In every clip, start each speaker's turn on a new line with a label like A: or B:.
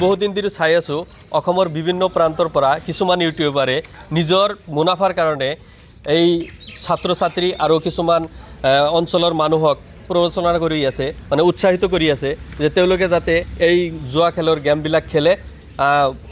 A: বহুদিন ধৰি চাই আছোঁ অসমৰ বিভিন্ন প্ৰান্তৰ পৰা কিছুমান ইউটিউবাৰে নিজৰ মুনাফাৰ কাৰণে এই ছাত্ৰ ছাত্ৰী আৰু কিছুমান অঞ্চলৰ মানুহক প্ৰৰোচনা কৰি আছে, মানে উৎসাহিত কৰি আছে যে তেওঁলোকে যাতে এই জুৱা খেলৰ গেমবিলাক খেলে,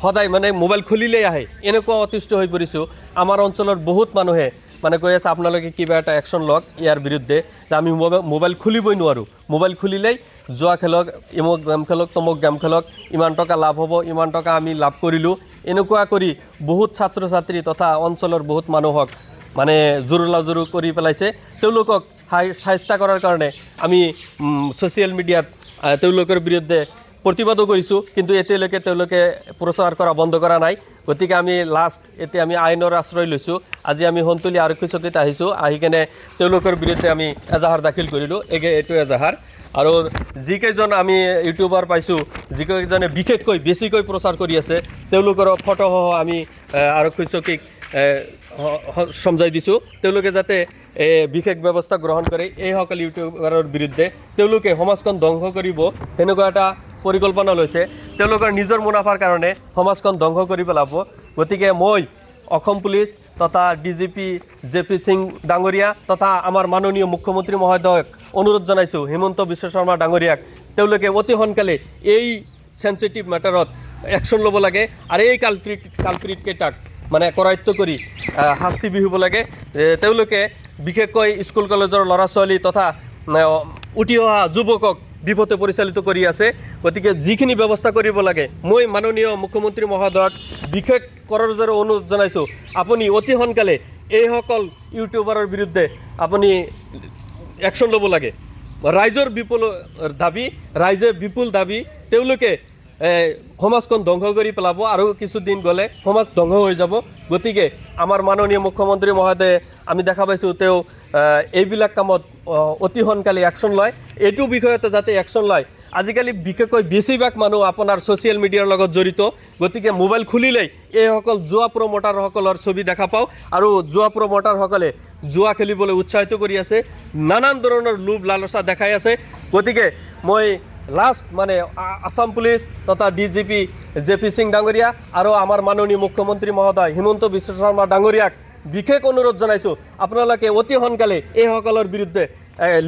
A: সদায় মানে মোবাইল খুলিলেই আহে। এনেকুৱা অতিষ্ঠ হৈ পৰিছোঁ। আমাৰ অঞ্চলৰ বহুত মানুহে মানে কৈ আছে আপোনালোকে কিবা এটা একশ্যন লওক ইয়াৰ বিৰুদ্ধে, যে আমি মোবাইল খুলিবই নোৱাৰোঁ, মোবাইল খুলিলেই জুৱা খেলক, ইমুক গেম খেলক, তমুক গেম খেলক, ইমান টকা লাভ হ'ব, ইমান টকা আমি লাভ কৰিলোঁ। এনেকুৱা কৰি বহুত ছাত্ৰ ছাত্ৰী তথা অঞ্চলৰ বহুত মানুহক মানে জোৰোলা-জোৰো কৰি পেলাইছে। তেওঁলোকক সাহায্য কৰাৰ কাৰণে আমি ছ'চিয়েল মিডিয়াত তেওঁলোকৰ বিৰুদ্ধে প্ৰতিবাদো কৰিছোঁ, কিন্তু এতিয়ালৈকে তেওঁলোকে প্ৰচাৰ কৰা বন্ধ কৰা নাই। গতিকে আমি এতিয়া আমি আইনৰ আশ্ৰয় লৈছোঁ। আজি আমি সন্তলী আৰক্ষী চকীত আহিছোঁ, আহি কেনে তেওঁলোকৰ বিৰুদ্ধে আমি এজাহাৰ দাখিল কৰিলোঁ। এইটো এজাহাৰ। আৰু যিকেইজন আমি ইউটিউবাৰ পাইছোঁ, যিকেইজনে বিশেষকৈ বেছিকৈ প্ৰচাৰ কৰি আছে, তেওঁলোকৰ ফটোসহ আমি আৰক্ষী চকীক সমজাই দিছোঁ। তেওঁলোকে যাতে বিশেষ ব্যৱস্থা গ্ৰহণ কৰে। এইসকল ইউটিউবাৰৰ বিৰুদ্ধে তেওঁলোকে সমাজখন ধ্বংস কৰিব সেনেকুৱা এটা পৰিকল্পনা লৈছে। তেওঁলোকৰ নিজৰ মুনাফাৰ কাৰণে সমাজখন ধ্বংস কৰি পেলাব। গতিকে মই অসম পুলিচ তথা DGP JP সিং ডাঙৰীয়া তথা আমাৰ মাননীয় মুখ্যমন্ত্ৰী মহোদয়ক অনুৰোধ জনাইছোঁ, হিমন্ত বিশ্ব শৰ্মা ডাঙৰীয়াক, তেওঁলোকে অতি সোনকালে এই সেন্সিটিভ মেটাৰত একশ্যন ল'ব লাগে আৰু এই কালপ্ৰিটকেইটাক মানে কৰায়ত্ব কৰি শাস্তি বিহিব লাগে। তেওঁলোকে বিশেষকৈ স্কুল কলেজৰ ল'ৰা ছোৱালী তথা উঠি অহা যুৱকক বিপথে পৰিচালিত কৰি আছে। গতিকে যিখিনি ব্যৱস্থা কৰিব লাগে, মই মাননীয় মুখ্যমন্ত্ৰী মহোদয়ক বিশেষ কৰজোৰে অনুৰোধ জনাইছোঁ, আপুনি অতি সোনকালে এইসকল ইউটিউবাৰৰ বিৰুদ্ধে আপুনি একশ্যন ল'ব লাগে। ৰাইজৰ ৰাইজে বিপুল দাবী, তেওঁলোকে সমাজখন ধ্বংস কৰি পেলাব আৰু কিছুদিন গ'লে সমাজ ধ্বংস হৈ যাব। গতিকে আমাৰ মাননীয় মুখ্যমন্ত্ৰী মহোদয়ে আমি দেখা পাইছোঁ তেওঁ এইবিলাক কামত অতি সোনকালে একশ্যন লয়। এইটো বিষয়তে যাতে একশ্যন লয়। আজিকালি বিশেষকৈ বেছিভাগ মানুহ আপোনাৰ ছ'চিয়েল মিডিয়াৰ লগত জড়িত। গতিকে মোবাইল খুলিলেই এইসকল জুৱা প্ৰমোটাৰসকলৰ ছবি দেখা পাওঁ আৰু জুৱা প্ৰমোটাৰসকলে জুৱা খেলিবলৈ উৎসাহিত কৰি আছে, নানান ধৰণৰ লোভ লালচা দেখাই আছে। গতিকে মই মানে আসাম পুলিচ তথা DGP JP সিং ডাঙৰীয়া আৰু আমাৰ মাননীয় মুখ্যমন্ত্ৰী মহোদয় হিমন্ত বিশ্ব শৰ্মা ডাঙৰীয়াক বিশেষ অনুৰোধ জনাইছোঁ, আপোনালোকে অতি সোনকালে এইসকলৰ বিৰুদ্ধে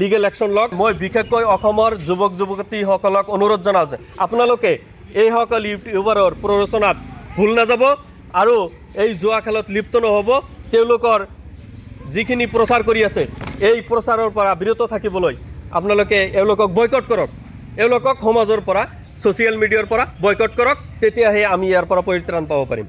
A: লিগেল একশ্যন লওক। মই বিশেষকৈ অসমৰ যুৱক যুৱতীসকলক অনুৰোধ জনাওঁ যে আপোনালোকে এইসকল ইউটিউবাৰৰ প্ৰৰোচনাত ভুল নাযাব আৰু এই জুৱা খেলত লিপ্ত নহ'ব। তেওঁলোকৰ যিখিনি প্ৰচাৰ কৰি আছে এই প্ৰচাৰৰ পৰা বিৰত থাকিবলৈ আপোনালোকে এওঁলোকক বয়কট কৰক, এওঁলোকক সমাজৰ পৰা ছ'চিয়েল মিডিয়াৰ পৰা বয়কট কৰক, তেতিয়াহে আমি ইয়াৰ পৰা পৰিত্ৰাণ পাব পাৰিম।